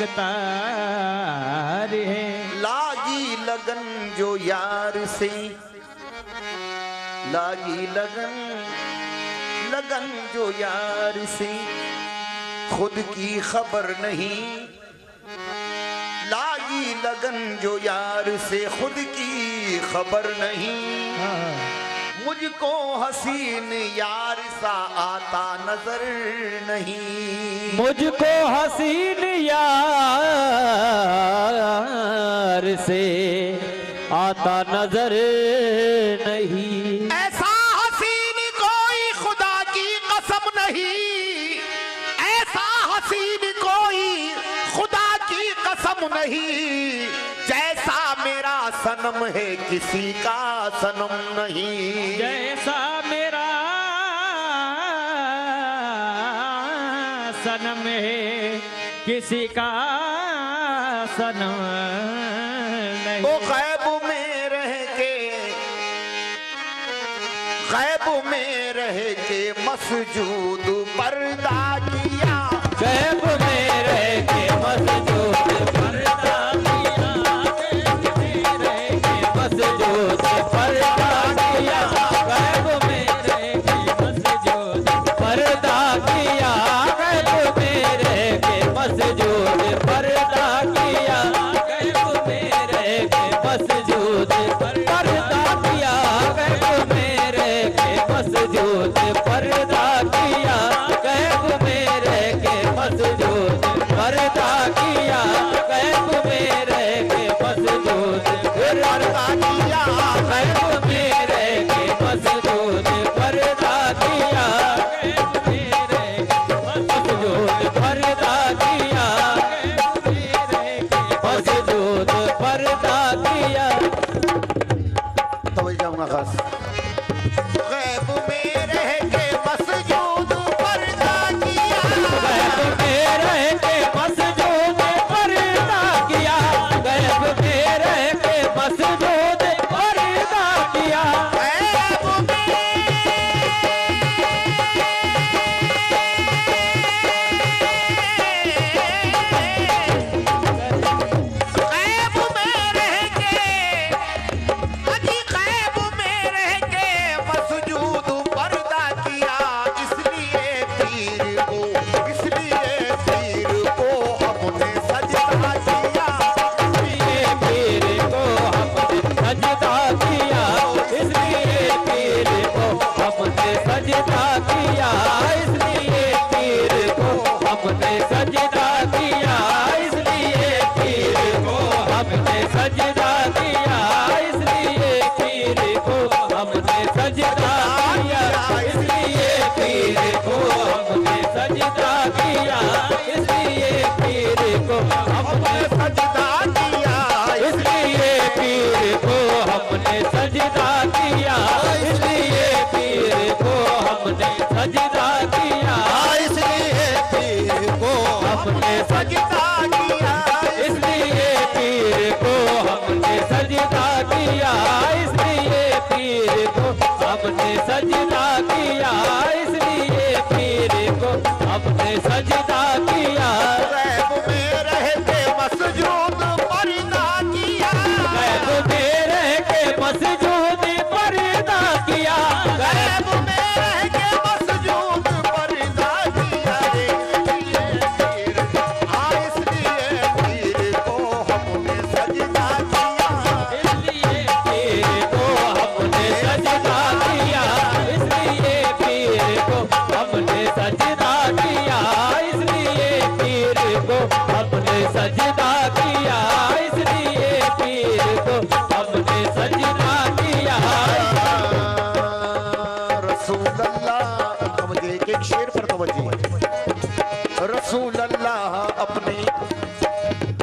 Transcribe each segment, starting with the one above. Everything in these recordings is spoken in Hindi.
मुख्तार है। लागी लगन जो यार से, लागी लगन, लगन जो यार से, खुद की खबर नहीं। लागी लगन जो यार से, खुद की खबर नहीं। मुझको हसीन यार सा आता नजर नहीं। मुझको हसीन यार से आता नजर नहीं। ऐसा हसीन कोई खुदा की कसम नहीं। ऐसा हसीन कोई खुदा की कसम नहीं। जैसा मेरा सनम है किसी का सनम नहीं। जैसा मेरा सनम है किसी का सनम नहीं। वो गैब में रह के, गैब में रह के मसजूद पर्दा किया। गैब में रह के मसजूद पर्दा किया। गैब में रह के मसजूद पर्दा किया। गैब में रह के मसजूद पर्दा किया। गैब में रह के मसजूद पर्दा किया। गैब में रह के मसजूद पर्दा किया। गैब में रह के मसजूद पर्दा किया। गैब में रह के मसजूद पर्दा किया। गैब में रह के मसजूद पर्दा किया। गैब में रह के मसजूद पर्दा किया। गैब में रह के मसजूद पर्दा किया। गैब में रह के मसजूद पर्दा किया। तो जाऊंगा खास। गैब में रह के मसजूद पर्दा किया। गैब में रह के मसजूद पर्दा किया। गैब में रह के मसजूद पर्दा किया। गैब में, गैब में रह के, अजी गैब में रह के मसजूद पर्दा किया। इसलिए पीर को, इसलिए पीर को हमने सजदा किया। इसलिए पीर को हमने सजदा किया। इसलिए पीर को हमने सजदा किया। इसलिए पीर को हमने सजदा किया। इसलिए पीर को हमने सजदा किया। इसलिए पीर को हमने सजदा किया। इसलिए पीर को हमने सजदा किया। इसलिए पीर को हमने सजदा किया। इसलिए पीर को हमने सजदा किया। इसलिए पीर को हमने सजदा किया। इसलिए पीर को हमने सजदा किया। इसलिए पीर को हमने सजदा किया। इसलिए पीर को हमने सजदा किया। इसलिए पीर को हमने सजदा किया। गैब में रह के मसजूद पर्दा किया। गैब में रह के मसजूद पर्दा किया। गैब में रह के मसजूद पर्दा किया। इसलिए पीर, हाँ इसलिए पीर को हमने सजदा किया। इसलिए पीर को हमने सजदा किया। इसलिए पीर को हमने सजदा किया। इसलिए पीर को हमने सजदा किया। इसलिए पीर को हमने सजदा किया। रसूल अल्लाह, मुझे एक एक शेर पर तवज्जो। रसूल अल्लाह अपने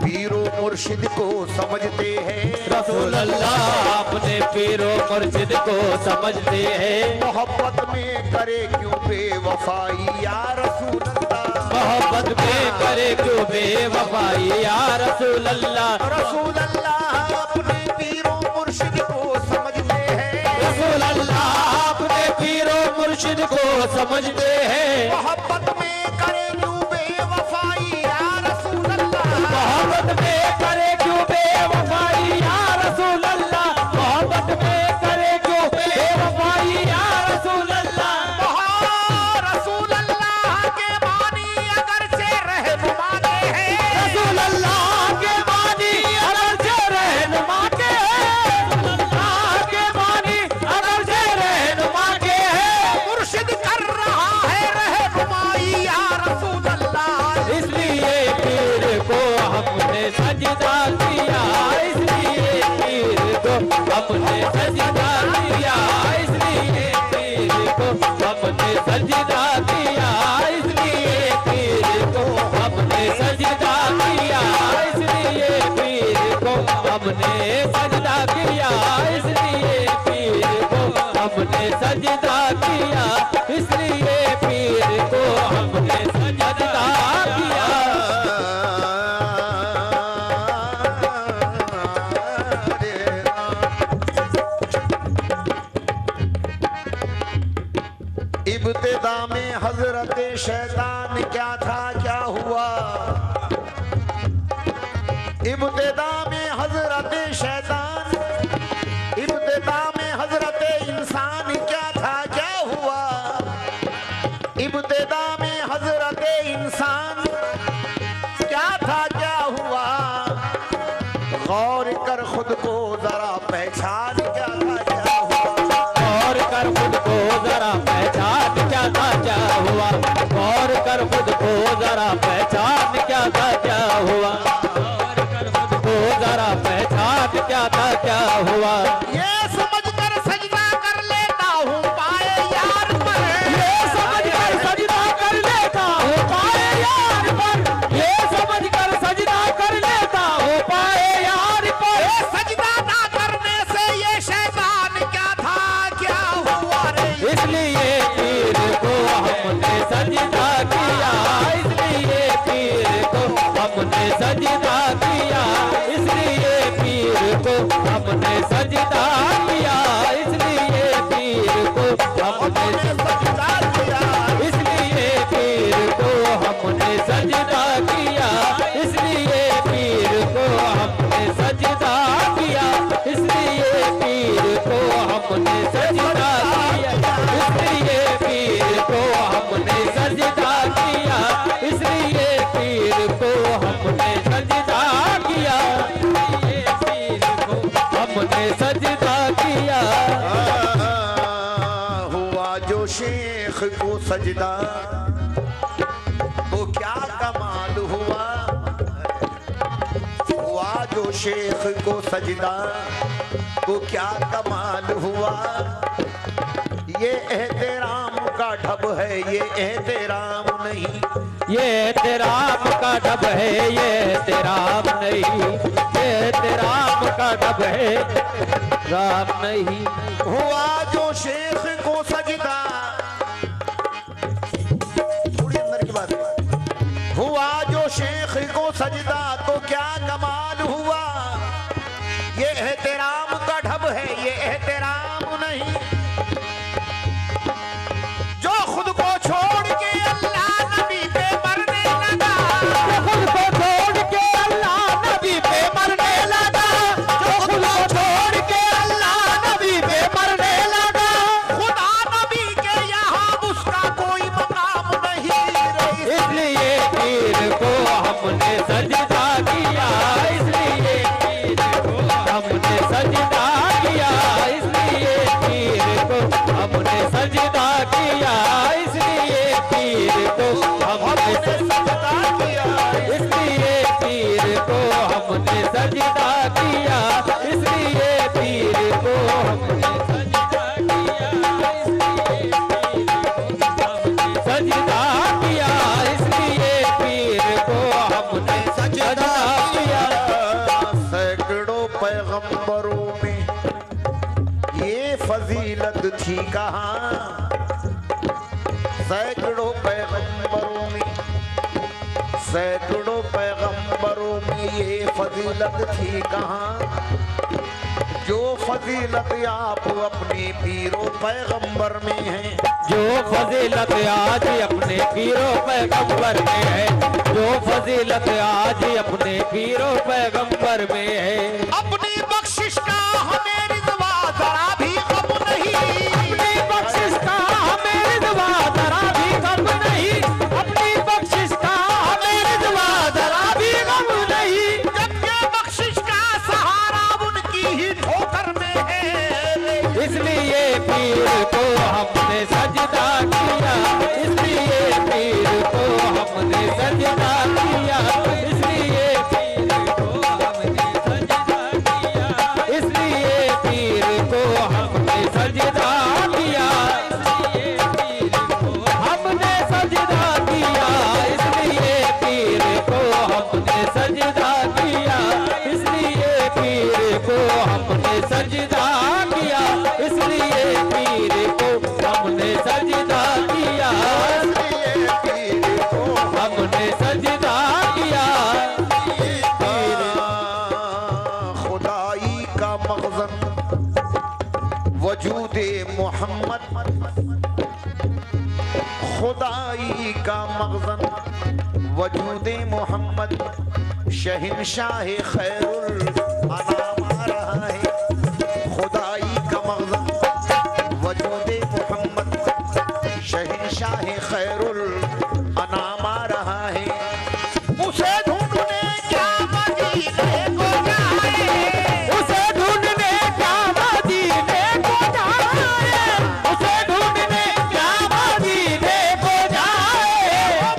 पीरो मुर्शिद को समझते हैं। रसूल अल्लाह अपने पीरो मुर्शिद को समझते हैं। मोहब्बत में करे क्यों बेवफाई या रसूल अल्लाह। मोहब्बत में करे क्यों बेवफाई या रसूल अल्लाह। रसूल अल्लाह अपने पीरो मुर्शिद को समझते हैं। रसूल अल्लाह अपने पीरो मुर्शिद को समझते हैं। मोहब्बत में करे क्यों बेवफाई या रसूल अल्लाह। हमने सजदा किया, इसलिए पीर को हमने सजदा किया, इसलिए पीर को हमने सजदा किया, इसलिए पीर को हमने सजदा किया, इसलिए पीर को हमने सजदा किया। इब्तिदा में हजरत शैतान क्या था क्या हुआ, इब्तिदा में हजरत शैतान, इब्तिदा में हजरत इंसान क्या था क्या हुआ, इब्तिदा में हजरत इंसान क्या था क्या हुआ, गौर कर खुद को जरा पहचान क्या था क्या हुआ, गौर कर खुद को जरा पहचान क्या था क्या हुआ, गौर कर खुद को जरा पहचान क्या था क्या हुआ, गौर कर खुद को जरा पहचान क्या था क्या हुआ। ये समझ कर सजदा कर लेता हूँ पाए यार पर, ये समझ कर सजदा कर लेता हूँ पाए यार पर, ये समझ कर सजदा कर लेता हूँ पाए यार पर, सजदा ना करने से ये शैतान क्या था क्या हुआ रे, इसलिए पीर को हमने सजदा किया, इसलिए पीर को हमने सजदा किया, इसलिए पीर को हमने सजदा किया, इसलिए पीर को हमने सजदा किया, इसलिए पीर को हमने सजदा किया, इसलिए पीर को हमने सजदा किया, इसलिए पीर को हमने सजदा किया, इसलिए पीर को हमने सजदा किया, इसलिए पीर को हमने सजदा किया, इसलिए पीर को हमने सजदा किया। हुआ जो शेख को सजदा तो क्या कमाल हुआ, हुआ जो शेख को सजदा तो क्या कमाल हुआ, ये एहतराम का ढब है ये एहतराम नहीं, ये तेराम का डब है ये तेराम नहीं, ये तेराम का डब है राम नहीं। हुआ जो शेख को सजदा, थोड़ी अंदर की बात है, हुआ जो शेख को सजदा तो क्या कमाल हुआ, ये एहतराम का ढब है ये एहतराम नहीं, जो खुद को छोड़ के अल्लाह नबी पे मरने लगा, खुद को छोड़ के अल्लाह नबी पे मरने लगा, जो खुद को छोड़ के अल्लाह नबी पे मरने लगा, खुदा नबी के यहाँ उसका कोई मकाम नहीं रही, इसलिए पीर को हमने सजदा किया, इसलिए पीर को हमने सजदा किया, इसलिए पीर को हमने सजदा किया, इसलिए पीर को हमने सजदा किया, इसलिए पीर को हमने सजदा किया, इसलिए पीर को हमने सजदा किया, इसलिए पीर को हमने सजदा किया, इसलिए पीर को हमने सजदा किया। सैकड़ों पैगंबरों में ये फजीलत थी कहाँ, सैकड़ों पैगंबरों में, सैकड़ों पैगंबरों में ये फजीलत थी कहाँ, जो फजीलत आप अपने पीरों पैगंबर में है, जो फजीलत आज अपने पीरों पैगंबर में है, जो फजीलत आज अपने पीरों पैगंबर में है, अपनी बख्शिश का हमें रिज़वा जरा भी गम नहीं, अपनी बख्शिश का हमें रिज़वा जरा भी गम नहीं, अपनी बख्शिश का हमें रिज़वा जरा भी गम नहीं, जबकि बख्शिश का सहारा उनकी ही ठोकर में है, इसलिए पीर को हमने सजदा किया, इसलिए पीर को हमने सजदा किया, इसलिए पीर को हमने सजदा किया, इसलिए खुदाई का मगज़न वजूद मोहम्मद शहंशाह खैरुल अनाम आ रहा है। खुदाई का मगज़न वजूद मोहम्मद शहंशाह खैरुल अनाम आ रहा है। उसे ढूंढने क्या मदीने को जाए, उसे ढूंढने क्या मदीने को जाए, उसे ढूंढने क्या मदीने को जाए।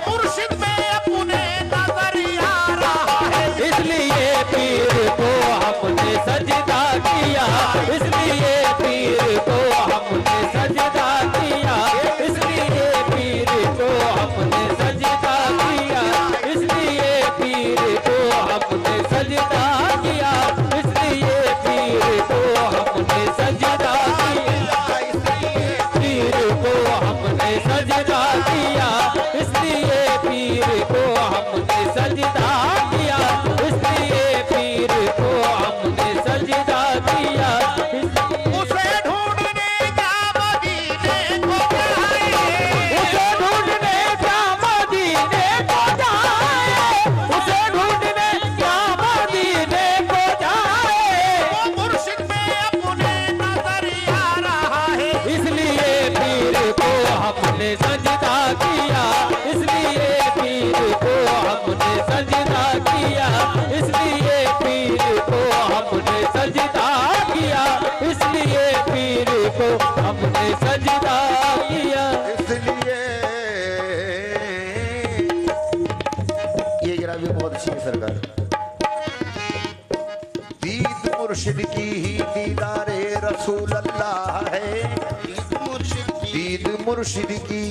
मुर्शिद में अपने नजर आ रहा है, इसलिए पीर को हमने सजदा किया, इसलिए पीर को हमने सजदा किया, इसलिए पीर को हमने सजदा किया, इसलिए पीर को हमने सजदा किया, इसलिए पीर को हमने सजदा किया, पीर को हमने सजदा किया, इसलिए पीर को हमने सजदा किया, इसलिए पीर को हमने सजदा किया। उसे ढूंढने क्या मदीने को जाए, उसे ढूंढने क्या मदीने को जाए, उसे ढूंढने क्या मदीने को जाए। मुर्शिद में अपने नजर आ रहा है, इसलिए पीर को हमने सजदा किया, इसलिए पीर को हमने सजदा किया, इसलिए पीर को हमने सजदा किया, इसलिए पीर को हमने सजदा किया। इसलिए ये जरा भी बहुत अच्छी है सरकार। दीद मुर्शिद की ही दीदारे रसूल अल्लाह है, दीद मुर्शिद की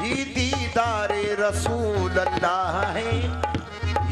ही दीदारे रसूल अल्लाह है।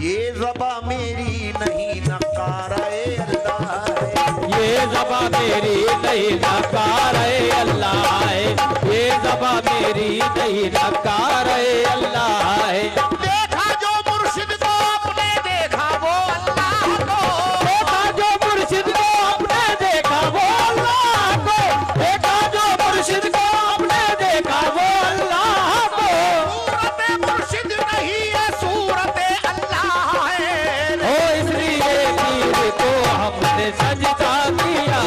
ये ज़बा मेरी नहीं नकारे अल्लाह है, ये ज़बा मेरी नहीं नकार अल्लाह है, ये ज़बा मेरी नहीं नकार अल्लाह है। देखा जो मुर्शिद को अपने देखा वो अल्लाह को, देखा जो मुर्शिद को अपने देखा वो अल्लाह को, देखा जो मुर्शिद को अपने देखा वो अल्लाह को। सूरत मुर्शिद नहीं है सूरत अल्लाह है। ओ इसलिए पीर को हमने सजदा किया,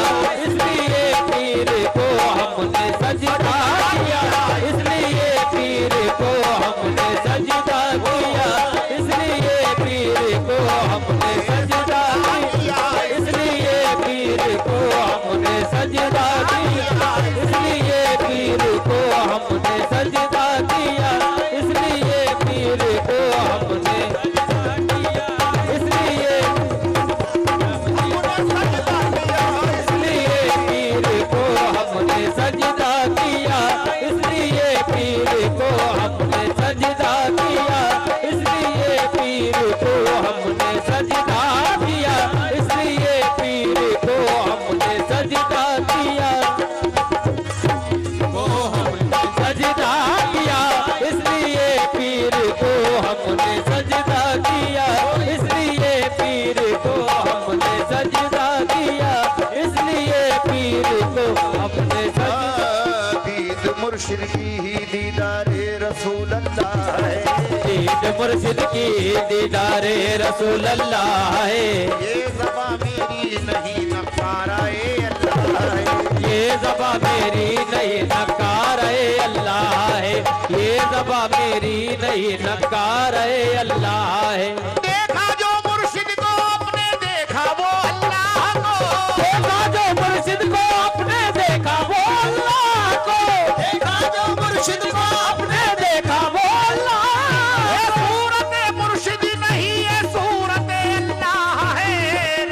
इसलिए पीर को हमने सजदा किया, इसलिए पीर को हमने सजदा किया, इसलिए पीर को हमने सजदा किया, इसलिए पीर को हमने सजदा किया, इसलिए पीर को हमने सजदा किया, इसलिए पीर को हमने सजदा किया, इसलिए इसलिए पीर को हमने सजदा किया, इसलिए पीर को हमने सजदा किया, इसलिए पीर को हमने सजदा किया, इसलिए पीर को हमने सजदा किया, को हमने सजदा किया, इसलिए पीर को हमने सजदा किया, इसलिए पीर को हमने सजदा किया, इसलिए पीर को हमने सजदा। दीद मुर्शिद की ही दीदारे रसूल अल्लाह है, दीद मुर्शिद की दीदारे रसूल अल्लाह है। ये ज़बा मेरी नहीं नकाराए अल्लाह है, ये ज़बा मेरी नहीं नकार अल्लाह है, ये ज़बा मेरी नहीं नकार अल्लाह है। देखा जो मुर्शिद को अपने देखा वो अल्लाह को, देखा जो मुर्शिद को अपने देखा वो अल्लाह को, देखा जो मुर्शिद को अपने देखा वो अल्लाह ये को। सूरत मुर्शिद नहीं है सूरत अल्लाह है।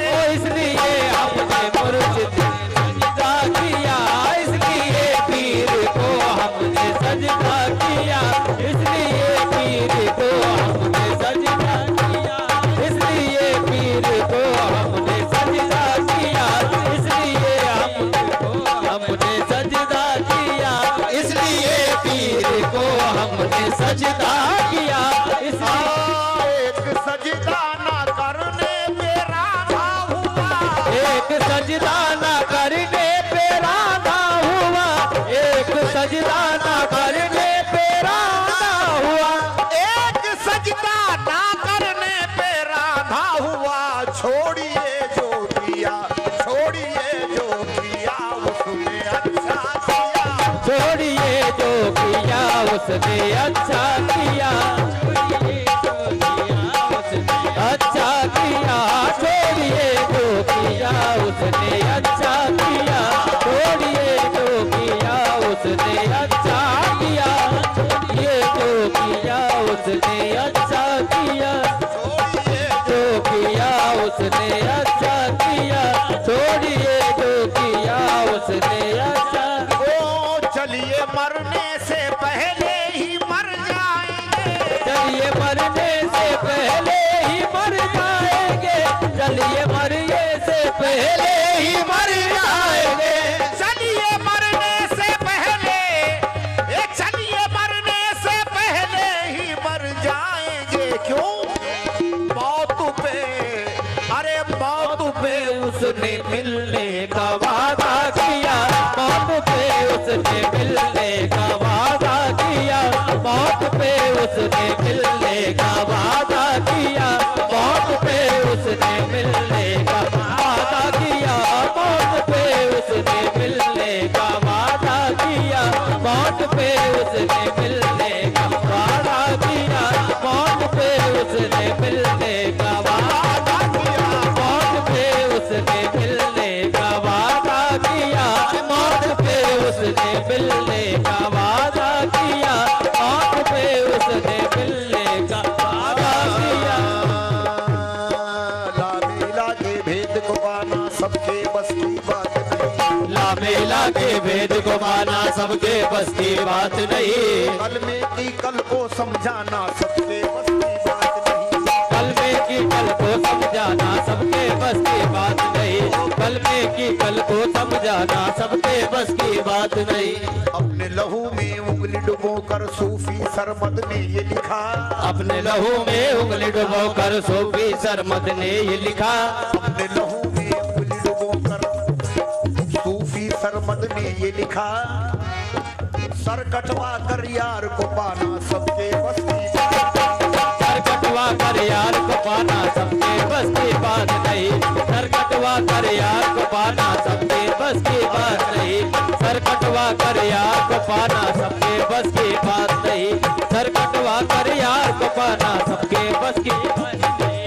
ओ इसलिए हमने मुर्शिद सजदा किया, इसलिए पीर को हमने सजदा किया, इसलिए पीर को हमने सजदा किया, इसलिए पीर को हमने सजदा किया, इसलिए हमको हमने सजदा किया, इसलिए पीर को हमने सजदा किया, इसलिए एक सजदा ना करने पे राधा हुआ, एक सजदा न करने पे राधा हुआ, एक सजदा ना करने पे राधा हुआ, एक सजदा ना करने पे राधा हुआ। छोड़िए जो किया, छोड़िए जो किया उसने अच्छा किया। छोड़िए जो किया उसने अच्छा किया, अच्छा किया। छोड़िए जो किया उसने अच्छा किया, छोड़िए जो किया उसने अच्छा किया, ये जो किया उसने अच्छा किया, जो किया उसने अच्छा किया, छोड़िए जो किया उसने अच्छा। ओ चलिए मरने से पहले ही मर जाएंगे। चलिए मरने से पहले ही मर जाएंगे, चलिए मरने से पहले ही मर जाएंगे, चलिए मरने से पहले, ये चलिए मरने से पहले ही मर जाएंगे। क्यों? मौत पे, अरे मौत पे उसने मिलने का वादा किया, मौत पे उसने मिलने का वादा किया, मौत पे उसने मिलने का वादा किया, मौत पे उसने मिलने का वादा किया, मौत पे उसने मिलने का वादा किया, मौत पे उसने मिलने का वादा किया, मौत पे उसने मिलने का वादा किया, मौत पे उसने मिलने का वादा किया, मौत पे उसने मिलने का वादा किया, मौत पे उसने मिलने का वादा किया। लामेला के भेद को पाना सबके बस की बात नहीं। लामेला के भेद को पाना सबके बस की बात नहीं, कलमे की कल को समझाना सबके बस की बात नहीं। कलमे की कल को समझाना सबके बस की बात नहीं, कलमे की कल को समझाना सबके बस की बात नहीं। अपने लहू में उंगली डुबो कर सूफी सरमद ने ये लिखा, अपने लहू में उंगली डुबो कर सूफी सरमद ने ये लिखा, अपने लहू में उंगली डुबो कर सूफी सरमद ने ये लिखा। सर कटवा कर यार को पाना सबके बस की बात। सर कटवा कर यार को पाना सबके बस की बात नहीं, सर कटवा कर यार को पाना सबके बस की बात नहीं, सर कटवा कर यार को पाना सबके बस की बात नहीं, सर कटवा कर यार को पाना सबके बस की बात नहीं।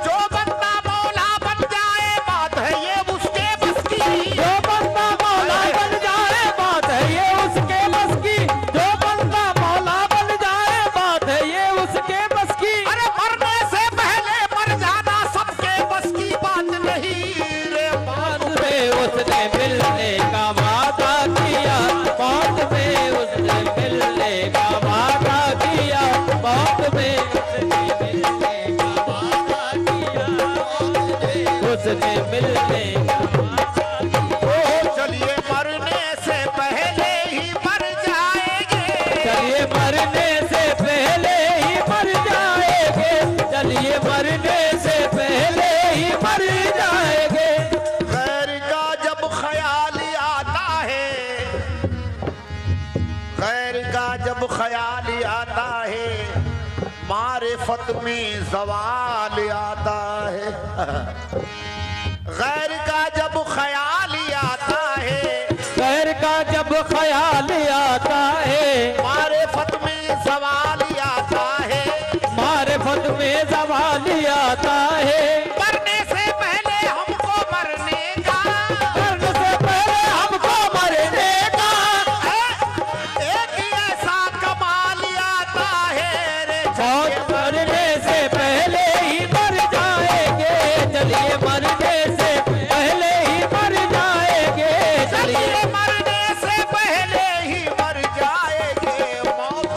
जो बंदा मौला बन जाए बात है ये उसके बस की। जो बंदा मौला बन जाए बात है ये उसके बस की, जो बंदा मौला बन जाए बात है ये उसके बस की। अरे मरने से पहले मर जाना सबके बस की बात नहीं रे। मौत पे उसने मिलने का वादा किया, मौत पे उसने मिलने का वादा किया, मौत पे उसने मिलने का वादा किया, उसने मिलने का वादा किया। ओ चलिए मरने से पहले ही मर जाएंगे। चलिए मरने से पहले ही मर जाएंगे, चलिए मरने से पहले ही मर जाएंगे। गैर का जब ख्याल आता है, गैर का जब ख्याल आता है, मारिफत में ज़वाल आता है। गैर का जब ख्याल आता है, गैर का जब ख्याल आता है, मारिफत में ज़वाल आता है। मारिफत में ज़वाल आता है, मरने से पहले हमको मरने का, मरने से पहले हमको मरने का, एक ही ऐसा कमाल आता है रे। मौत मरने से पहले ही मर जाएंगे, चलिए मरने से पहले ही मर जाएंगे, चलिए मरने से पहले ही मर जाएंगे। मौत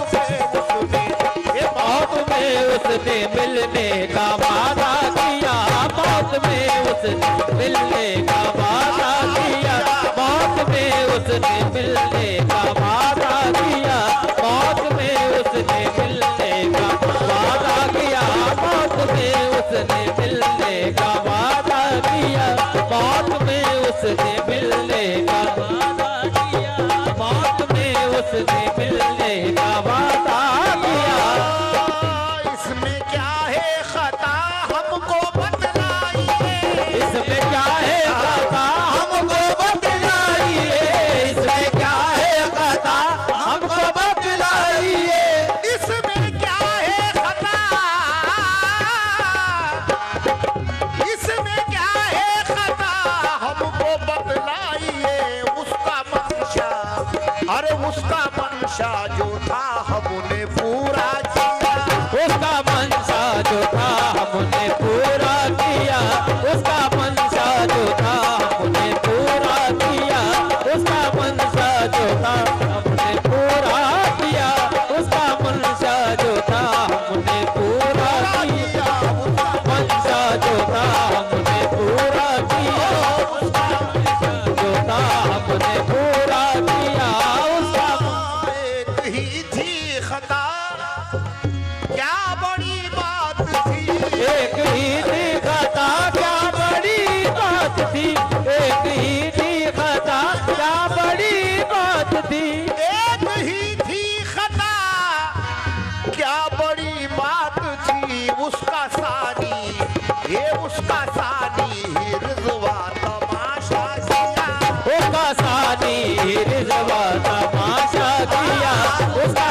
पे उसने मिलने का वादा किया, मौत में उसने मिलने का वादा किया, मौत में उसने मिलने का वादा किया, मौत में उसने मिलने का वादा किया, मौत में उसने मिलने का वादा किया, उसने मिलने का वादा किया, मौत में उसने मिलने का वादा किया। इसमें क्या है खता हमको बतलाइए, इसमें क्या है खता हमको बतलाइए, इसमें क्या है खता हमको बतलाइए, इसमें क्या है खता, इसमें क्या है खता हमको बतलाइए। उसका मंशा, अरे उसका मंशा जो था हमने पूरा किया, उसका मनसा जो था हमने पूरा किया, उसका मनसा जो था हमने पूरा किया, उसका मनसा जो था हमने पूरा किया, उसका मनसा जो था हमने पूरा किया, मनसा जो था हमने पूरा किया, उसका मनसा जो था हमने पूरा किया, उसका एक ही थी खता, क्या बड़ी बात थी, एक ही थी खता क्या बड़ी बात थी, एक ही थी खता क्या बड़ी बात थी, एक ही थी खता, क्या बड़ी बात थी। उसका सानी, ये उसका सानी रिजवा तमाशा किया, उसका सानी रिजवा तमाशा किया, उसका